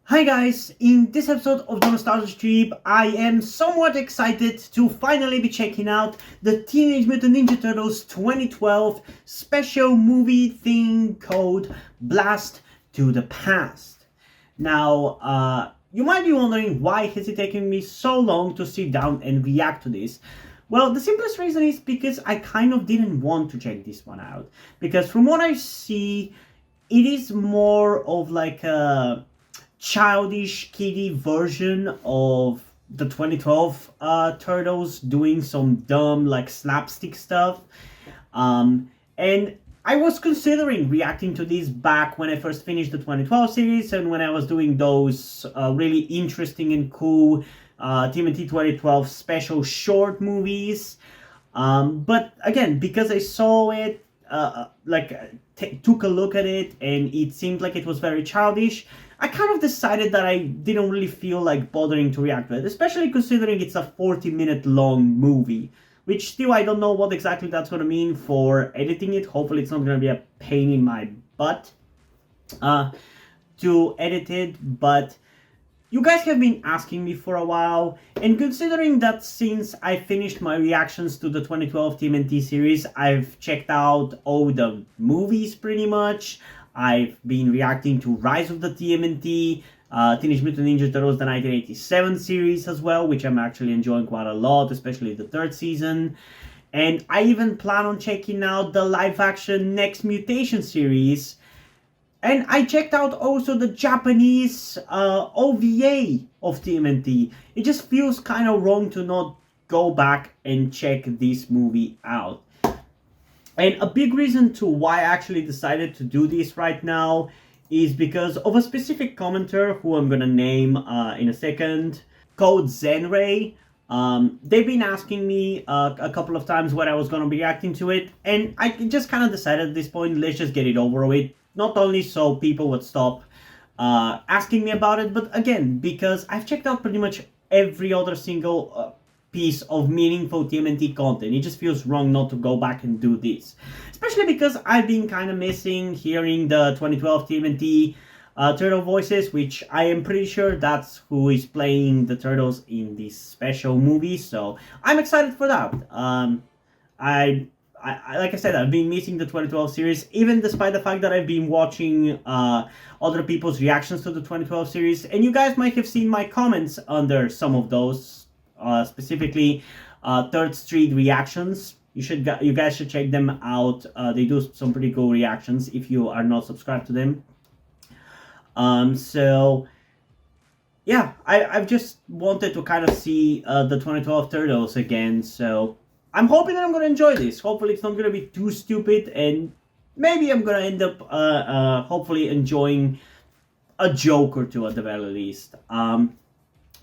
Hi guys, in this episode of the Nostalgia Strip, I am somewhat excited to finally be checking out the Teenage Mutant Ninja Turtles 2012 special movie thing called Blast to the Past. Now, you might be wondering why has it taken me so long to sit down and react to this. Well, the simplest reason is because I kind of didn't want to check this one out. Because from what I see, it is more of like a childish kiddie version of the 2012 Turtles doing some dumb like slapstick stuff. And I was considering reacting to this back when I first finished the 2012 series and when I was doing those really interesting and cool TMNT 2012 special short movies. But again, because I saw it, took a look at it, and it seemed like it was very childish, I kind of decided that I didn't really feel like bothering to react to it, especially considering it's a 40-minute long movie, which still I don't know what exactly that's going to mean for editing it. Hopefully it's not going to be a pain in my butt to edit it, but you guys have been asking me for a while, and considering that since I finished my reactions to the 2012 TMNT series, I've checked out all the movies pretty much. I've been reacting to Rise of the TMNT, Teenage Mutant Ninja Turtles, the 1987 series as well, which I'm actually enjoying quite a lot, especially the third season. And I even plan on checking out the live-action Next Mutation series. And I checked out also the Japanese OVA of TMNT. It just feels kind of wrong to not go back and check this movie out. And a big reason to why I actually decided to do this right now is because of a specific commenter who I'm gonna name in a second, called Zenray. They've been asking me a couple of times when I was gonna be reacting to it, and I just kind of decided at this point, let's just get it over with. Not only so people would stop asking me about it, but again, because I've checked out pretty much every other single piece of meaningful TMNT content. It just feels wrong not to go back and do this. Especially because I've been kind of missing hearing the 2012 TMNT Turtle voices, which I am pretty sure that's who is playing the Turtles in this special movie, so I'm excited for that. I like I said, I've been missing the 2012 series, even despite the fact that I've been watching other people's reactions to the 2012 series, and you guys might have seen my comments under some of those, specifically Third Street reactions. You guys should check them out. They do some pretty cool reactions if you are not subscribed to them. So yeah, I've just wanted to kind of see the 2012 Turtles again, so I'm hoping that I'm going to enjoy this. Hopefully it's not going to be too stupid, and maybe I'm going to end up hopefully enjoying a joke or two at the very least.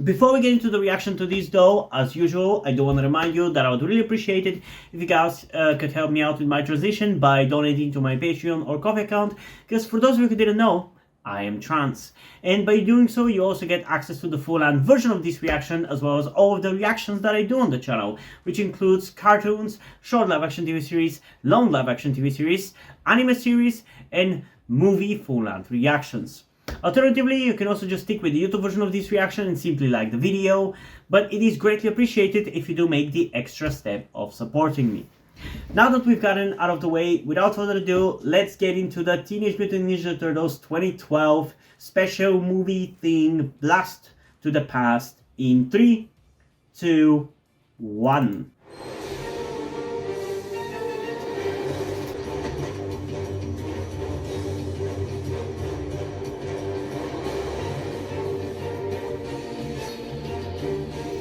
Before we get into the reaction to this though, as usual, I do want to remind you that I would really appreciate it if you guys could help me out with my transition by donating to my Patreon or Coffee account, because for those of you who didn't know, I am trans. And by doing so, you also get access to the full-length version of this reaction, as well as all of the reactions that I do on the channel, which includes cartoons, short live-action TV series, long live-action TV series, anime series, and movie full-length reactions. Alternatively, you can also just stick with the YouTube version of this reaction and simply like the video, but it is greatly appreciated if you do make the extra step of supporting me. Now that we've gotten out of the way, without further ado, let's get into the Teenage Mutant Ninja Turtles 2012 special movie thing Blast to the Past in 3, 2, 1.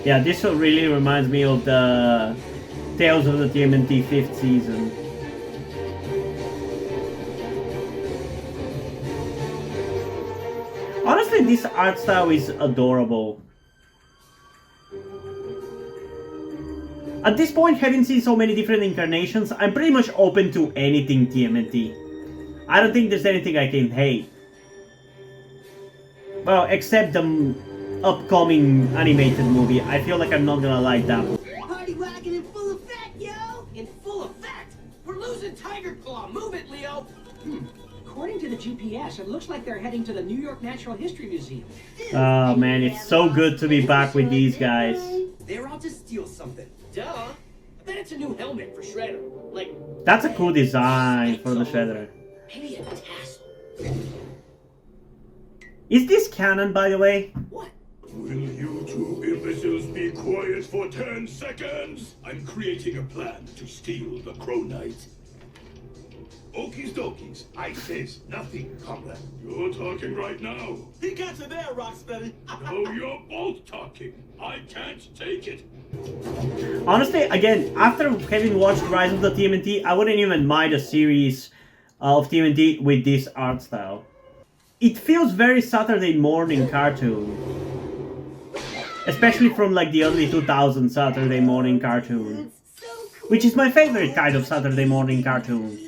Yeah, this one really reminds me of the Tales of the TMNT 5th season. Honestly, this art style is adorable. At this point, having seen so many different incarnations, I'm pretty much open to anything TMNT. I don't think there's anything I can hate. Well, except the upcoming animated movie. I feel like I'm not gonna like that one. Party wagon in full effect, yo! In full effect? We're losing Tiger Claw. Move it, Leo. According to the GPS, it looks like they're heading to the New York Natural History Museum. Oh man, it's so good to be back with these guys. They're out to steal something. Duh. I bet it's a new helmet for Shredder. Like, That's a cool design for the Shredder. maybe a tassel. Is this canon, by the way? What? Will you two imbeciles be quiet for 10 seconds? I'm creating a plan to steal the Crow Knight. Okies dokies, I says nothing, comrade. You're talking right now. He got you there, Rocksteady. No, you're both talking. I can't take it. Honestly, again, after having watched Rise of the TMNT, I wouldn't even mind a series of TMNT with this art style. It feels very Saturday morning cartoon. Especially from like the early 2000s Saturday morning cartoon. Which is my favorite kind of Saturday morning cartoon.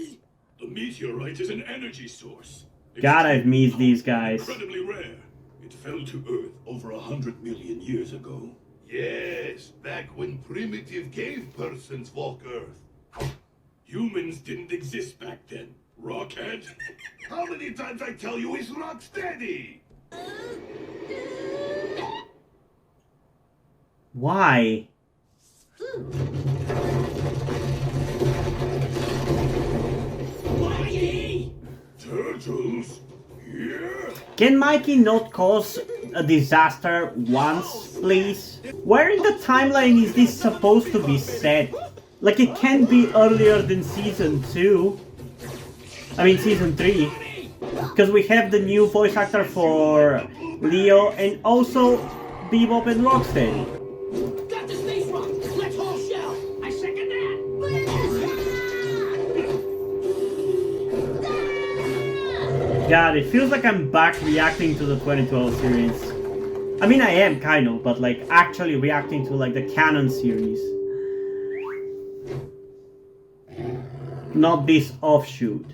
The meteorite is an energy source. God, I've missed these guys. Incredibly rare. It fell to Earth over 100 million years ago. Yes, back when primitive cave persons walk Earth. Humans didn't exist back then. Rockhead. How many times I tell you it's rock steady? Why? Mikey! Turtles? Yeah? Can Mikey not cause a disaster once, please? Where in the timeline is this supposed to be set? Like, it can't be earlier than season 2. I mean season 3. Because we have the new voice actor for Leo and also Bebop and Rocksteady. Got the space rock! Let's haul shell! I second that! God, it feels like I'm back reacting to the 2012 series. I mean, I am kind of, but like actually reacting to like the canon series. Not this offshoot.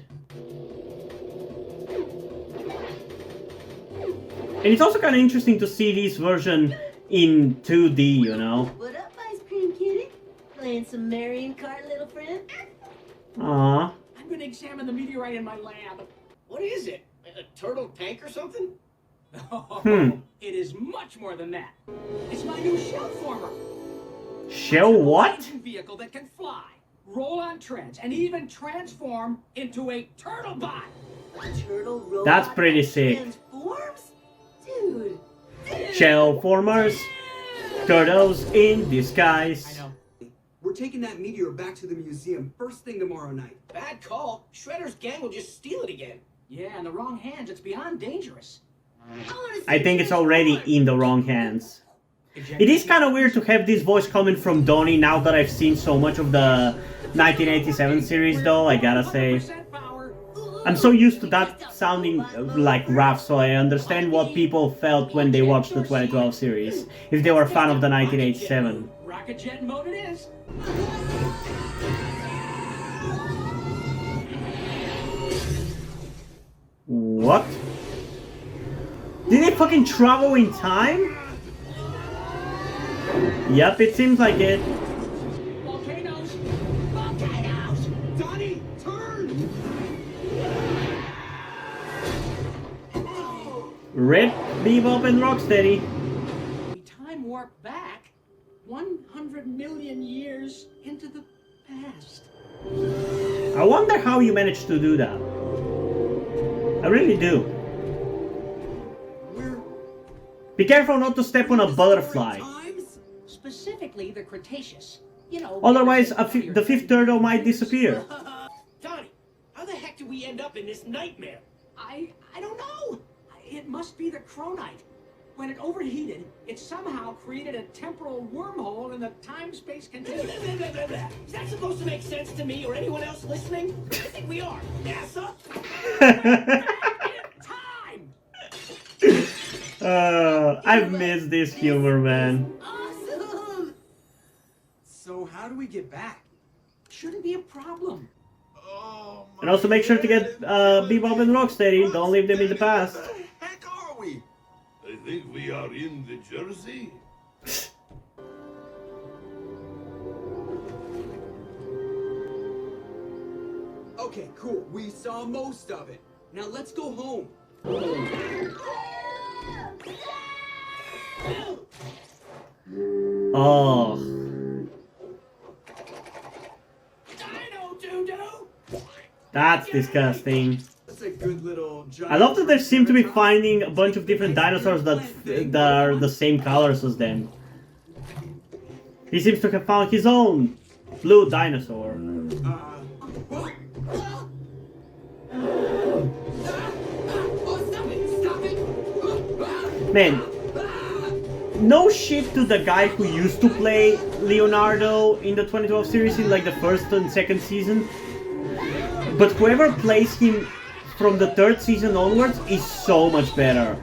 And it's also kind of interesting to see this version in 2D, you know? What up, ice cream kitty? Playing some Marion Kart, little friend? Aww. I'm going to examine the meteorite in my lab. What is it? A turtle tank or something? It is much more than that. It's my new shell former. Shell what? It's an vehicle that can fly, roll on treads, and even transform into a turtle bot. A turtle robot That's pretty that sick. transforms? Dude. Shell formers. Turtles in disguise. I know. We're taking that meteor back to the museum first thing tomorrow night. Bad call. Shredder's gang will just steal it again. Yeah, in the wrong hands, it's beyond dangerous. I think it's already in the wrong hands. It is kind of weird to have this voice coming from Donnie now that I've seen so much of the 1987 series though, I gotta say. 100% power. I'm so used to that sounding like rough, so I understand what people felt when they watched the 2012 series, if they were a fan of the 1987. Rocket jet mode it is. What? Did they fucking travel in time? Yep, it seems like it. Volcanoes. Volcanoes! Donnie, turn! Rip, Bebop and Rocksteady. We time warp back 100 million years into the past. I wonder how you managed to do that. I really do. We're Be careful not to step on a butterfly. times? Specifically the Cretaceous. You know. Otherwise, the fifth turtle might disappear. Donnie, how the heck did we end up in this nightmare? I don't know. It must be the Cronite. When it overheated, it somehow created a temporal wormhole in the time-space continuum. Is that supposed to make sense to me or anyone else listening? I think we are. NASA? Time! I've missed this humor, man. Awesome! So how do we get back? Shouldn't be a problem. Oh, And also make sure to get Bebop and Rocksteady. Don't leave them in the past. Where the heck are we? I think we are in the Jersey. Okay, cool. We saw most of it. Now let's go home. Oh. Dino doo-doo! That's disgusting. That's a good little giant. I love that they seem to be finding a bunch of different dinosaurs that are the same colors as them. He seems to have found his own blue dinosaur. Man, no shit to the guy who used to play Leonardo in the 2012 series in like the first and second season. But whoever plays him from the third season onwards is so much better.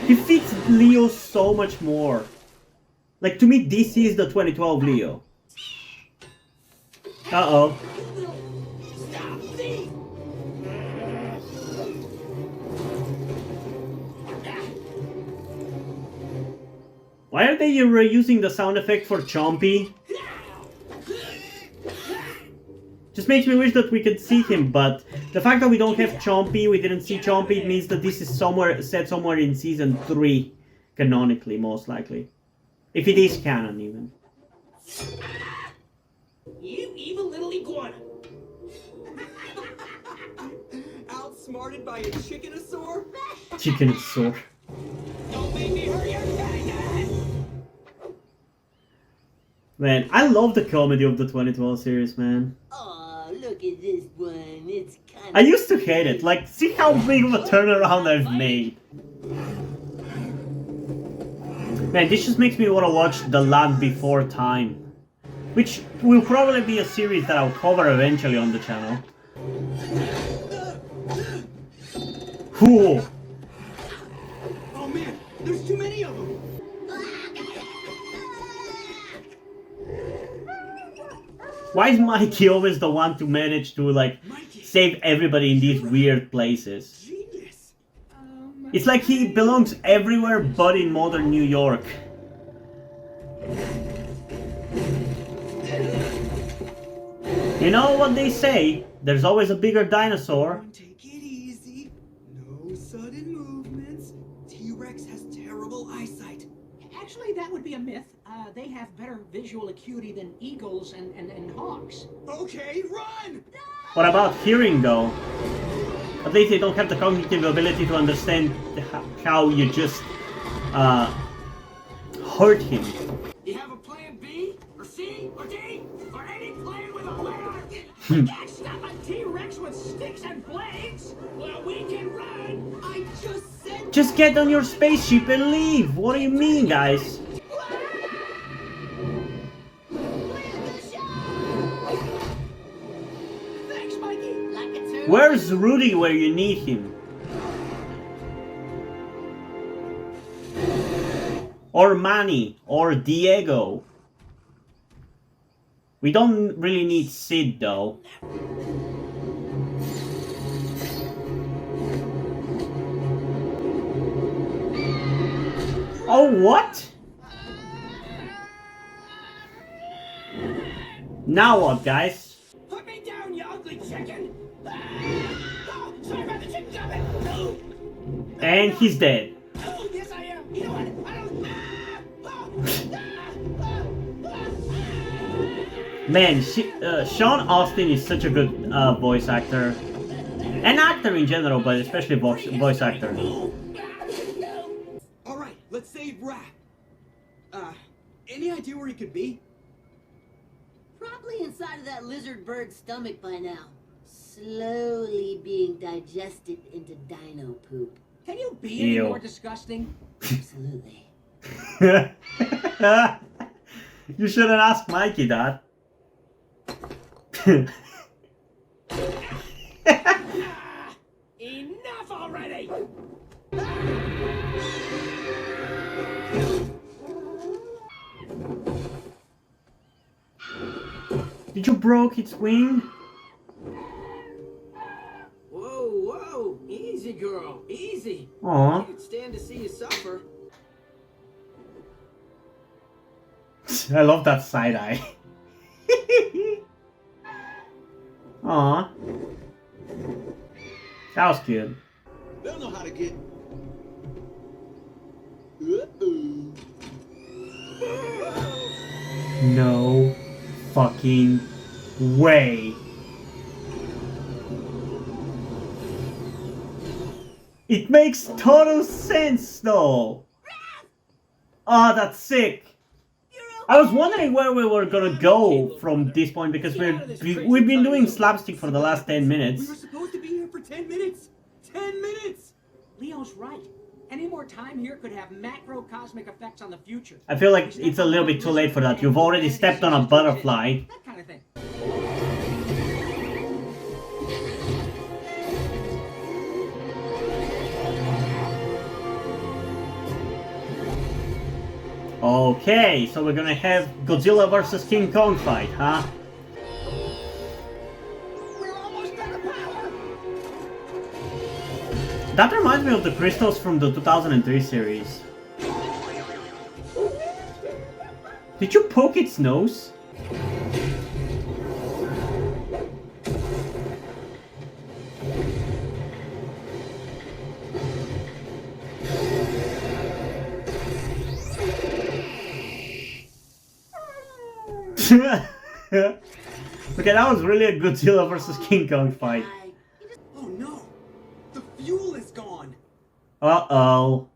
He fits Leo so much more. Like, to me, this is the 2012 Leo. Uh-oh. Stop! See? Why are they reusing the sound effect for Chompy? Just makes me wish that we could see him, but the fact that we don't have Chompy, we didn't see Chompy, it means that this is set somewhere in season 3, canonically, most likely. If it is canon, even. You evil little iguana! Outsmarted by a chickenosaur? Chickenosaur. Don't make me hurt your faggot! Man, I love the comedy of the 2012 series, man. Aw, look at this one. It's kind I used to hate it. Like, see how big of a turnaround I've made. Man, this just makes me want to watch The Land Before Time. Which will probably be a series that I'll cover eventually on the channel. Cool. Oh man, there's too many of them. Why is Mikey always the one to manage to, like, save everybody in these weird places? Genius. It's like he belongs everywhere but in modern New York. You know what they say? There's always a bigger dinosaur. Take it easy. No sudden movements. T-Rex has terrible eyesight. Actually, that would be a myth. They have better visual acuity than eagles and hawks. Okay, run! What about hearing, though? At least they don't have the cognitive ability to understand how you just hurt him. You have a plan B? Or C? Or D? Or any plan with a letter? You can't stop a T-Rex with sticks and blades! Well, we can run! I just said. Just get on your spaceship and leave. What do you mean, guys? Thanks, Mikey! like a turtle. Where's Rudy where you need him? Or Manny, or Diego. We don't really need Sid, though. Oh, what? Now what, guys? Put me down, you ugly chicken! Oh, sorry about the chicken jumping! No! And he's dead. Oh, yes I am! You know what? I don't... Man, Sean Austin is such a good voice actor. An actor in general, but especially voice actor. All right, let's save Raph. Any idea where he could be? Probably inside of that lizard bird's stomach by now. Slowly being digested into dino poop. Can you be any Ew. more disgusting? Absolutely. You shouldn't ask Mikey that. Enough already! Did you broke its wing? Whoa, whoa! Easy, girl. Easy. Aw. Can't stand to see you suffer. I love that side eye. Aw. That was cute. They'll know how to get. No fucking way. It makes total sense though. Oh, that's sick. I was wondering where we were gonna go from this point because we've been doing slapstick for the last 10 We minutes. were supposed to be here for 10 minutes. 10 minutes. Leo's right. Any more time here could have macrocosmic effects on the future. I feel like it's a little bit too late for that. You've already stepped on a butterfly. That kind of thing. Okay, so we're gonna have Godzilla versus King Kong fight, huh? We're almost out of power. That reminds me of the crystals from the 2003 series. Did you poke its nose? Okay, that was really a Godzilla versus King Kong fight. Oh no. The fuel is gone. Uh-oh.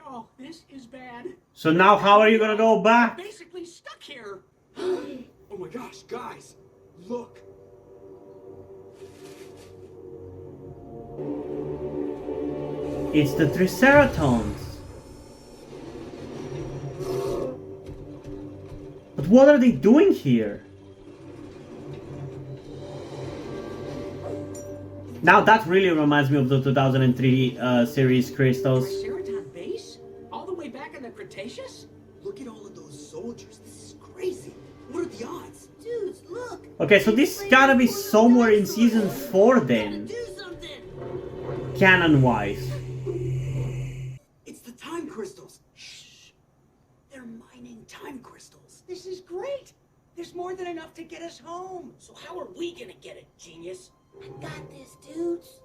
Oh, this is bad. So now how are you gonna go back? Basically stuck here. Oh my gosh, guys. Look. It's the Triceratons. But what are they doing here? Now that really reminds me of the 2003 series crystals. Triceratops base? All the way back in the Cretaceous? Look at all of those soldiers. This is crazy. What are the odds? Dudes, look. Okay, so this gotta be somewhere in season 4 then, Do something. canon-wise. It's the time crystals. Shh. They're mining time crystals. This is great. There's more than enough to get us home. So how are we gonna get it, genius? I got this, dudes.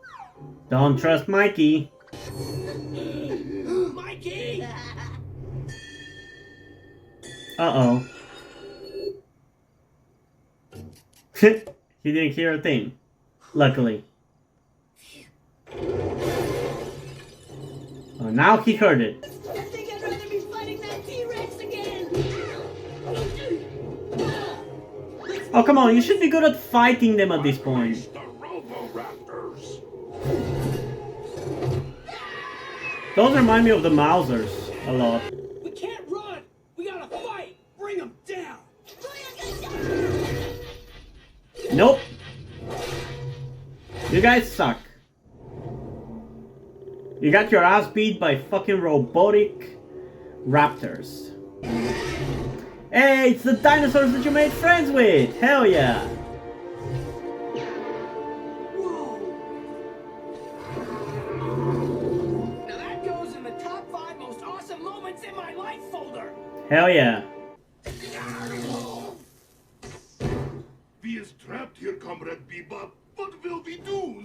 Don't trust Mikey. Mikey! Uh-oh. He didn't hear a thing. Luckily. Oh, now he heard it. I think I'd rather be fighting that T-Rex again. Oh, come on, you should be good at fighting them at this point. The Robo-Raptors. Those remind me of the Mausers a lot. We can't run! We gotta fight! Bring them down! Nope. You guys suck. You got your ass beat by fucking robotic raptors. Hey, it's the dinosaurs that you made friends with! Hell yeah! Whoa. Now that goes in the top 5 most awesome moments in my life folder! Hell yeah. We is trapped here, Comrade Bebop. What will we do?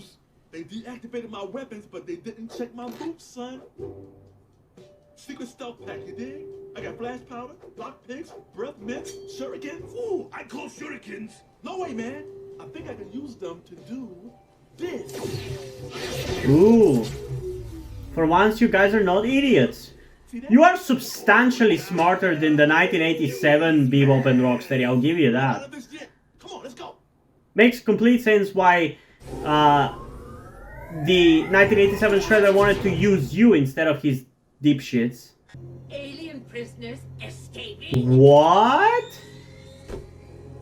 They deactivated my weapons, but they didn't check my boots, son. Secret stealth pack, you dig? I got flash powder, lock picks, breath mints, shurikens. Ooh, I call shurikens. No way, man. I think I can use them to do this. Ooh. For once, you guys are not idiots. See that? You are substantially smarter than the 1987 Bebop and Rocksteady, I'll give you Out that. of this yet. Come on, let's go. Makes complete sense why the 1987 Shredder wanted to use you instead of his dipshits. Alien prisoners escaping. What?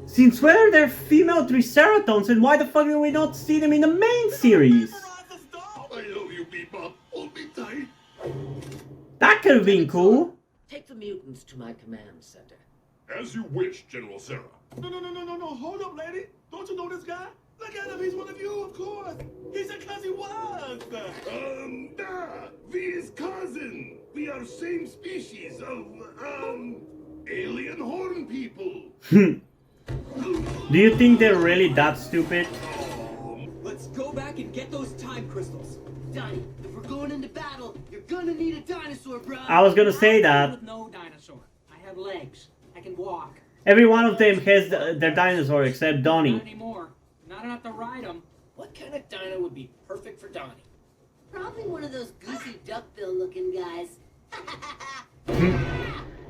Since when are there female Triceratons and why the fuck do we not see them in the main series? I love you, Bebop. Hold me tight. That could have been cool. Take the mutants to my command center. As you wish, General Sarah. No. Hold up, lady. Don't you know this guy? Look at him. He's one of you, of course. He said cause he was. We is cousin. We are same species of, alien horn people. Do you think they're really that stupid? Let's go. go back and get those time crystals. Donnie, if we're going into battle, you're gonna need a dinosaur, bro. I was gonna say that. With no dinosaur. I have legs. I can walk. Every one of them has their dinosaur except Donnie. Not anymore. Not enough to ride them. What kind of dino would be perfect for Donnie? Probably one of those goofy duckbill looking guys.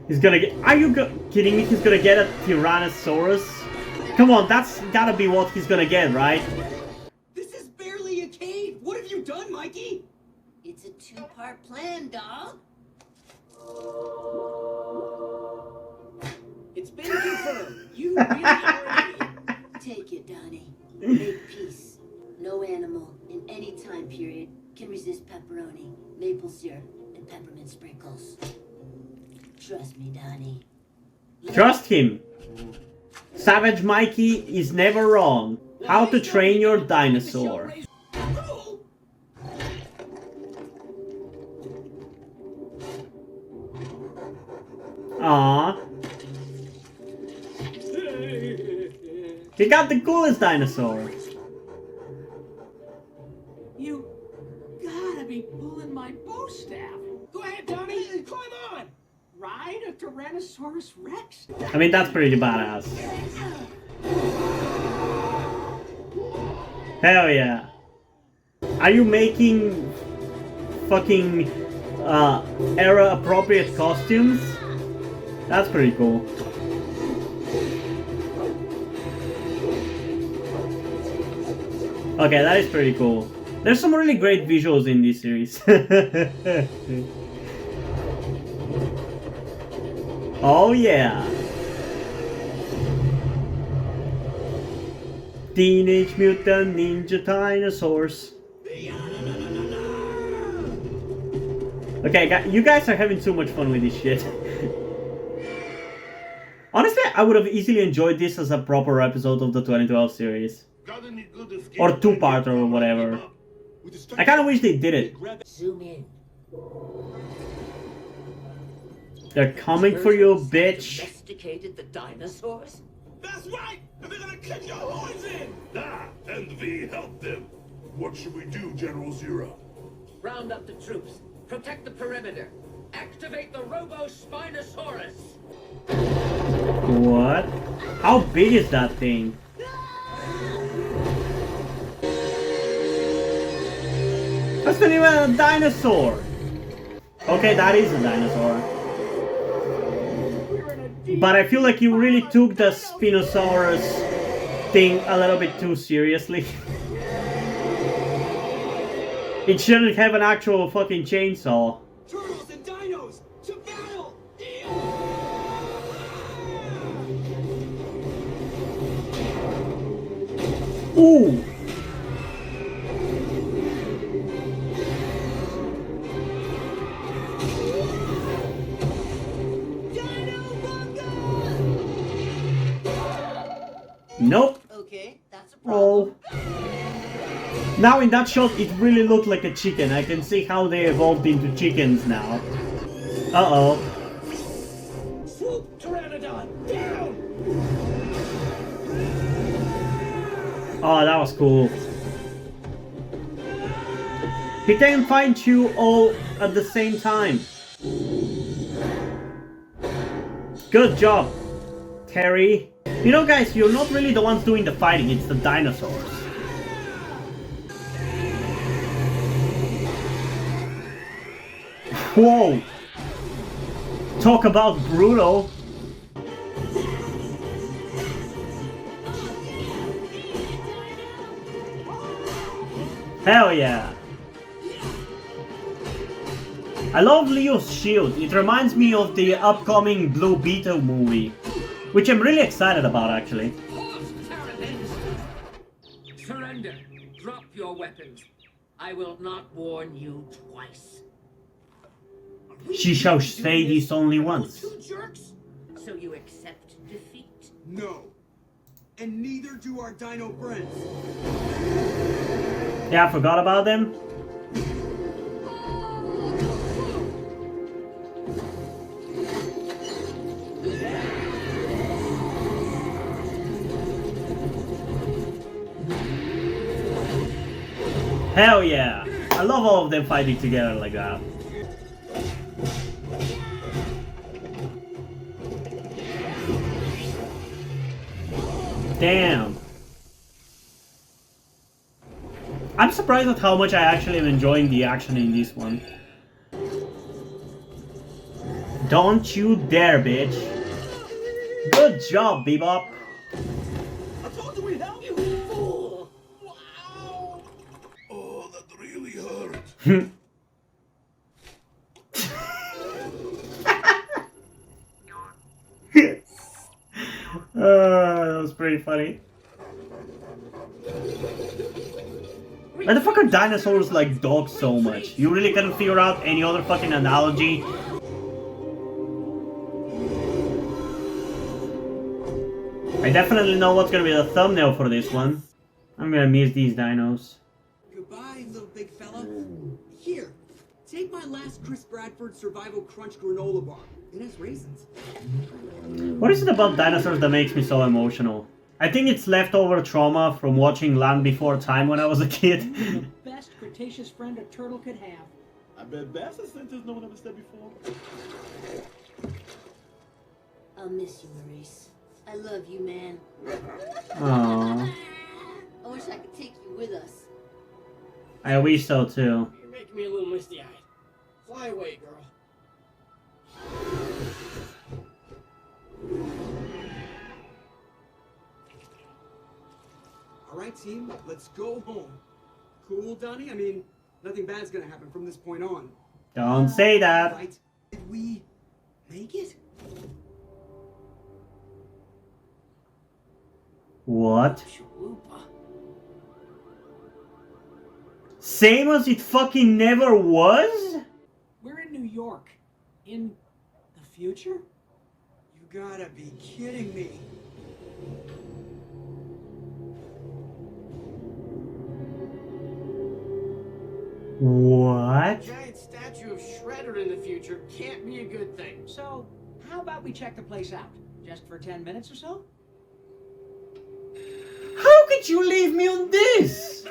He's gonna get. Are you kidding me? He's gonna get a Tyrannosaurus? Come on, that's gotta be what he's gonna get, right? This is barely a cave. What have you done, Mikey? It's a two-part plan, dog. It's been confirmed. You really are an idiot. Take it, Donnie. Make peace. No animal in any time period can resist pepperoni, maple syrup, and peppermint sprinkles. Trust me, Donnie. Trust him. Savage Mikey is never wrong. How to train your dinosaur. Aww. He got the coolest dinosaur. You gotta be pulling my bow staff. Go ahead, Donnie. Climb on. Ride a Tyrannosaurus Rex? I mean, that's pretty badass. Hell yeah. Are you making fucking era appropriate costumes? That's pretty cool. Okay, that is pretty cool. There's some really great visuals in this series. Oh yeah. Teenage Mutant Ninja Dinosaurs. Okay, you guys are having too much fun with this shit. Honestly, I would have easily enjoyed this as a proper episode of the 2012 series. Or two-part or whatever. I kinda wish they did it. Zoom in. They're coming for you, bitch. Domesticated the dinosaurs? That's right! And they're gonna kick your horns in! Ah, and we help them. What should we do, General Zero? Round up the troops. Protect the perimeter. Activate the Robo-Spinosaurus. What? How big is that thing? That's not even a dinosaur! Okay, that is a dinosaur. But I feel like you really took the Spinosaurus thing a little bit too seriously. It shouldn't have an actual fucking chainsaw. Turtles and dinos, to battle! Ooh! Nope. Okay, that's a Oh. problem. Now in that shot, it really looked like a chicken. I can see how they evolved into chickens now. Uh-oh. Swoop, Pteranodon, down! Oh, that was cool. He can find you all at the same time. Good job, Terry. You know, guys, you're not really the ones doing the fighting, it's the dinosaurs. Whoa! Talk about brutal. Hell yeah! I love Leo's shield. It reminds me of the upcoming Blue Beetle movie, which I'm really excited about, actually. Pause, Terrapins! Surrender. Drop your weapons. I will not warn you twice. She shall say this only once. Two jerks? So you accept defeat? No. And neither do our dino friends. Yeah, I forgot about them. Hell yeah! I love all of them fighting together like that. Damn. I'm surprised at how much I actually am enjoying the action in this one. Don't you dare, bitch. Good job, Bebop. I told you we'd help you, fool! Wow! Oh, that really hurt. That was pretty funny. Why the fuck are dinosaurs like dogs so much? You really couldn't figure out any other fucking analogy? I definitely know what's gonna be the thumbnail for this one. I'm gonna miss these dinos. Goodbye, little big fella. Here, take my last Chris Bradford Survival Crunch granola bar. It has raisins. What is it about dinosaurs that makes me so emotional? I think it's leftover trauma from watching Land Before Time when I was a kid. The best Cretaceous friend a turtle could have. I bet that's a sentence no one ever said before. I'll miss you, Maurice. I love you, man. Aww. I wish I could take you with us. I wish so too. You're making me a little misty-eyed. Fly away, girl. All right, team, let's go home. Cool, Donnie? I mean, nothing bad's gonna happen from this point on. Don't say that. Right? Did we make it? What? Chalupa. Same as it fucking never was? We're in New York. In the future? You gotta be kidding me. What? Giant statue of Shredder in the future can't be a good thing. So, how about we check the place out? Just for 10 minutes or so? How could you leave me on this?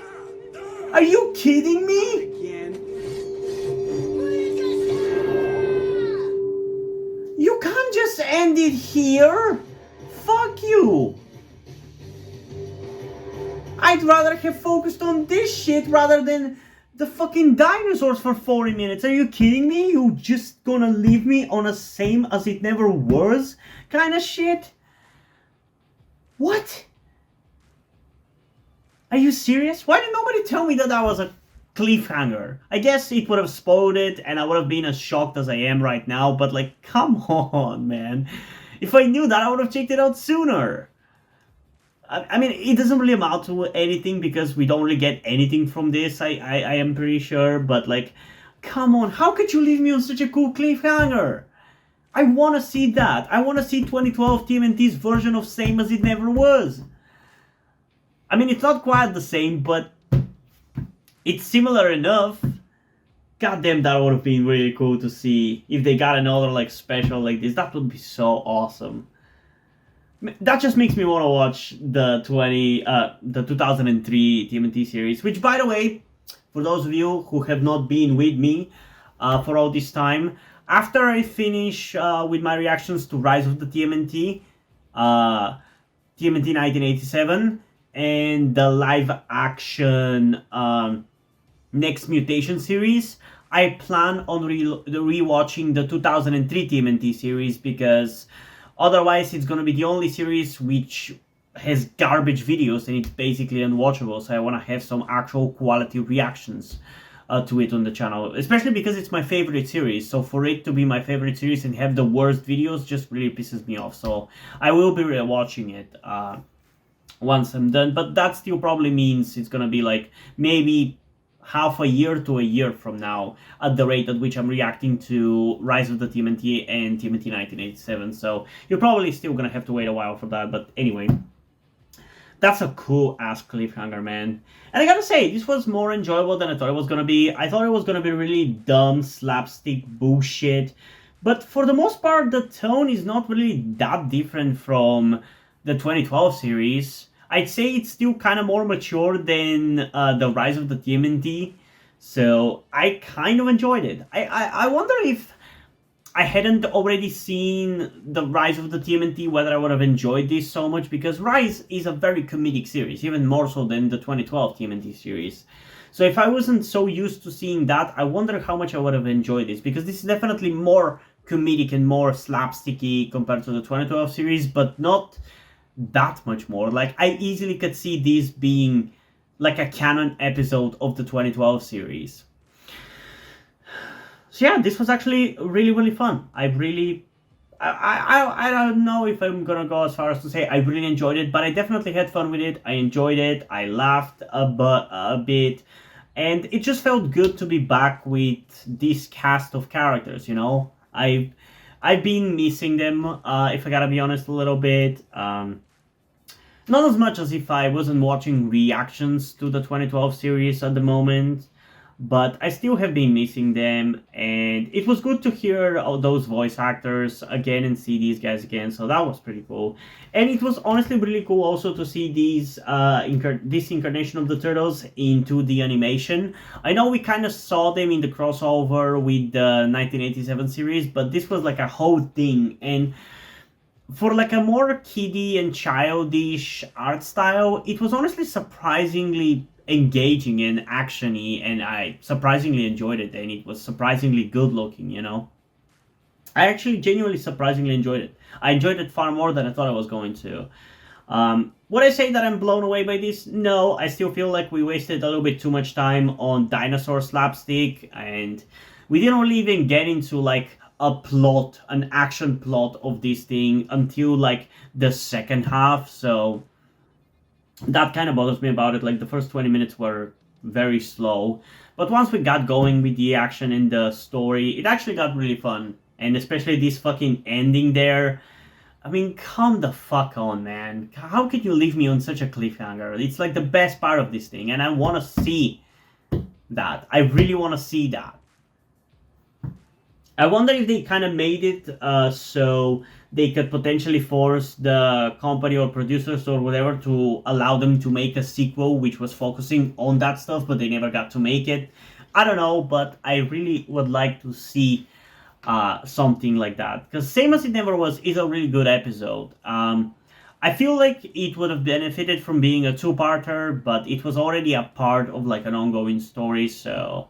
Are you kidding me? Again. You can't just end it here. Fuck you. I'd rather have focused on this shit rather than the fucking dinosaurs for 40 minutes. Are you kidding me? You just gonna leave me on a same as it never was kind of shit? What? Are you serious? Why did nobody tell me that that was a cliffhanger? I guess it would have spoiled it and I would have been as shocked as I am right now, but like, come on, man. If I knew that, I would have checked it out sooner. I mean, it doesn't really amount to anything because we don't really get anything from this, I am pretty sure, but like, come on, how could you leave me on such a cool cliffhanger? I want to see that. I want to see 2012 TMNT's version of Same As It Never Was. I mean, it's not quite the same, but it's similar enough. Goddamn, that would have been really cool to see if they got another like special like this. That would be so awesome. That just makes me want to watch the 2003 TMNT series, which, by the way, for those of you who have not been with me for all this time, after I finish with my reactions to Rise of the TMNT, TMNT 1987, and the live-action Next Mutation series, I plan on rewatching the 2003 TMNT series because otherwise it's gonna be the only series which has garbage videos and it's basically unwatchable, so I want to have some actual quality reactions to it on the channel, especially because it's my favorite series. So for it to be my favorite series and have the worst videos just really pisses me off, so I will be rewatching it once I'm done, but that still probably means it's gonna be like maybe half a year to a year from now at the rate at which I'm reacting to Rise of the TMNT and TMNT 1987, so you're probably still gonna have to wait a while for that, but anyway, that's a cool ass cliffhanger, man. And I gotta say, this was more enjoyable than I thought it was gonna be. I thought it was gonna be really dumb slapstick bullshit, but for the most part the tone is not really that different from the 2012 series. I'd say it's still kind of more mature than the Rise of the TMNT. So I kind of enjoyed it. I wonder if I hadn't already seen the Rise of the TMNT, whether I would have enjoyed this so much, because Rise is a very comedic series, even more so than the 2012 TMNT series. So if I wasn't so used to seeing that, I wonder how much I would have enjoyed this, because this is definitely more comedic and more slapsticky compared to the 2012 series, but not that much more. Like, I easily could see this being like a canon episode of the 2012 series. So yeah, this was actually really, really fun. I don't know if I'm gonna go as far as to say I really enjoyed it, but I definitely had fun with it. I enjoyed it. I laughed a bit, and it just felt good to be back with this cast of characters. You know, I've been missing them. If I gotta be honest, a little bit. Not as much as if I wasn't watching reactions to the 2012 series at the moment, but I still have been missing them, and it was good to hear all those voice actors again and see these guys again, so that was pretty cool. And it was honestly really cool also to see this incarnation of the Turtles into the animation. I know we kind of saw them in the crossover with the 1987 series, but this was like a whole thing, and for like a more kiddie and childish art style, it was honestly surprisingly engaging and actiony, and I surprisingly enjoyed it, and it was surprisingly good looking, you know. I actually genuinely surprisingly enjoyed it. I enjoyed it far more than I thought I was going to. Would I say that I'm blown away by this? No, I still feel like we wasted a little bit too much time on dinosaur slapstick, and we didn't really even get into like a plot, an action plot of this thing until like the second half, so that kind of bothers me about it. Like, the first 20 minutes were very slow, but once we got going with the action and the story, it actually got really fun, and especially this fucking ending there. I mean, come the fuck on, man. How could you leave me on such a cliffhanger? It's like the best part of this thing, and I want to see that. I really want to see that. I wonder if they kind of made it so they could potentially force the company or producers or whatever to allow them to make a sequel which was focusing on that stuff, but they never got to make it. I don't know, but I really would like to see something like that, because Same as It Never Was is a really good episode. I feel like it would have benefited from being a two-parter, but it was already a part of like an ongoing story, so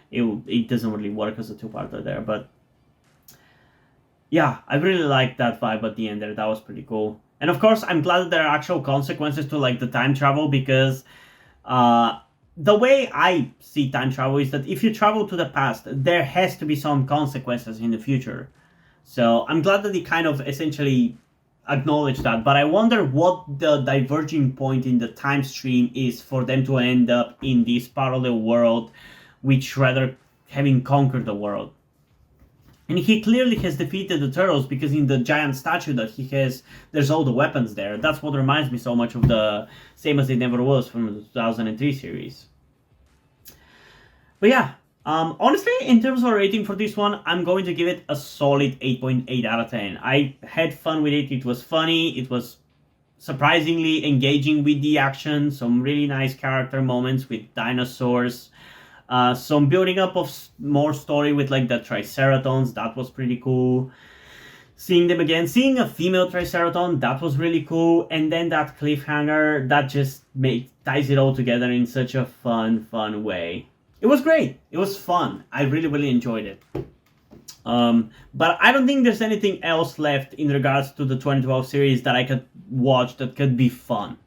it doesn't really work as a two-parter there. But yeah, I really liked that vibe at the end there. That was pretty cool. And of course, I'm glad that there are actual consequences to like the time travel, because the way I see time travel is that if you travel to the past, there has to be some consequences in the future. So I'm glad that they kind of essentially acknowledge that. But I wonder what the diverging point in the time stream is for them to end up in this parallel world, which rather having conquered the world. And he clearly has defeated the turtles, because in the giant statue that he has, there's all the weapons there. That's what reminds me so much of the Same as It Never Was from the 2003 series. But yeah, honestly, in terms of a rating for this one, I'm going to give it a solid 8.8 out of 10. I had fun with it. It was funny. It was surprisingly engaging with the action. Some really nice character moments with dinosaurs. Some building up of more story with like the Triceratons, that was pretty cool. Seeing them again, seeing a female Triceraton, that was really cool. And then that cliffhanger, that just ties it all together in such a fun way. It was great. It was fun. I really enjoyed it. But I don't think there's anything else left in regards to the 2012 series that I could watch that could be fun.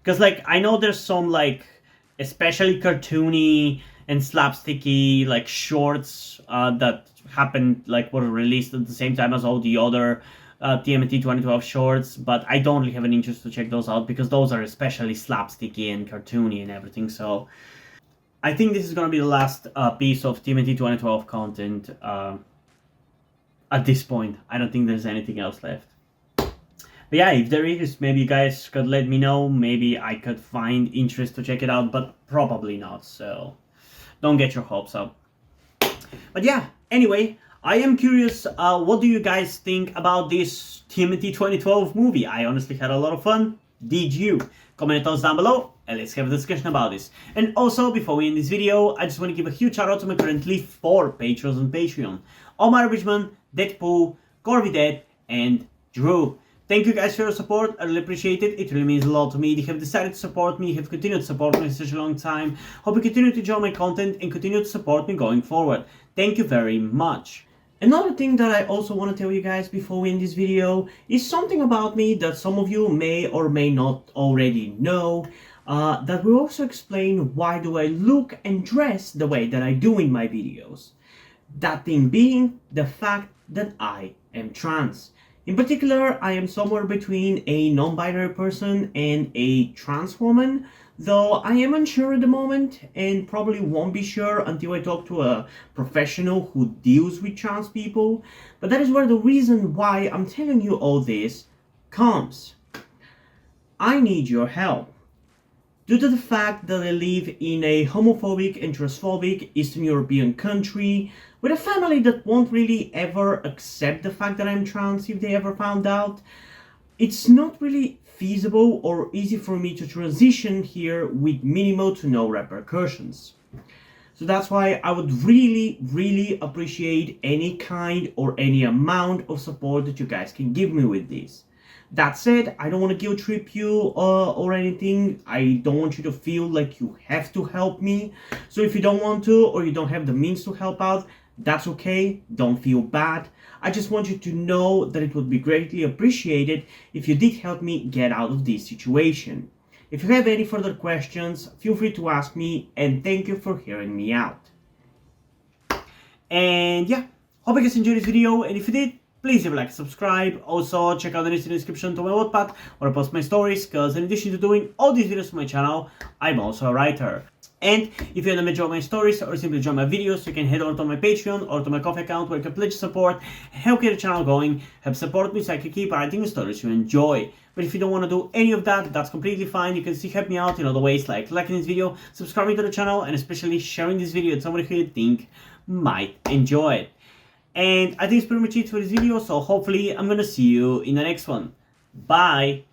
Because like, I know there's some like especially cartoony and slapsticky like shorts that happened, like were released at the same time as all the other TMNT 2012 shorts, but I don't really have an interest to check those out because those are especially slapsticky and cartoony and everything. So I think this is gonna be the last piece of TMNT 2012 content at this point. I don't think there's anything else left. But yeah, if there is, maybe you guys could let me know. Maybe I could find interest to check it out, but probably not, so don't get your hopes up. But yeah, anyway, I am curious, what do you guys think about this TMNT 2012 movie? I honestly had a lot of fun. Did you? Comment those down below and let's have a discussion about this. And also, before we end this video, I just want to give a huge shout out to my currently 4 patrons on Patreon. Omar Richmond, Deadpool, Corvidet, and Drew. Thank you guys for your support, I really appreciate it. It really means a lot to me. You have decided to support me, you have continued to support me for such a long time. Hope you continue to enjoy my content and continue to support me going forward. Thank you very much. Another thing that I also want to tell you guys before we end this video is something about me that some of you may or may not already know. That will also explain why do I look and dress the way that I do in my videos. That thing being the fact that I am trans. In particular, I am somewhere between a non-binary person and a trans woman, though I am unsure at the moment and probably won't be sure until I talk to a professional who deals with trans people. But that is where the reason why I'm telling you all this comes. I need your help. Due to the fact that I live in a homophobic and transphobic Eastern European country with a family that won't really ever accept the fact that I'm trans if they ever found out, it's not really feasible or easy for me to transition here with minimal to no repercussions. So that's why I would really appreciate any kind or any amount of support that you guys can give me with this. That said, I don't want to guilt trip you or anything. I don't want you to feel like you have to help me. So if you don't want to or you don't have the means to help out, that's okay. Don't feel bad. I just want you to know that it would be greatly appreciated if you did help me get out of this situation. If you have any further questions, feel free to ask me, and thank you for hearing me out. And yeah, hope you guys enjoyed this video, and if you did, please leave a like and subscribe. Also, check out the link in the description to my Wattpad where I post my stories, because in addition to doing all these videos for my channel, I'm also a writer. And if you want to enjoy my stories or simply enjoy my videos, you can head over to my Patreon or to my Ko-fi account where you can pledge support and help get the channel going, help support me so I can keep writing the stories you enjoy. But if you don't want to do any of that, that's completely fine. You can still help me out in other ways like liking this video, subscribing to the channel, and especially sharing this video with somebody who you think might enjoy it. And I think it's pretty much it for this video, so hopefully I'm gonna see you in the next one. Bye!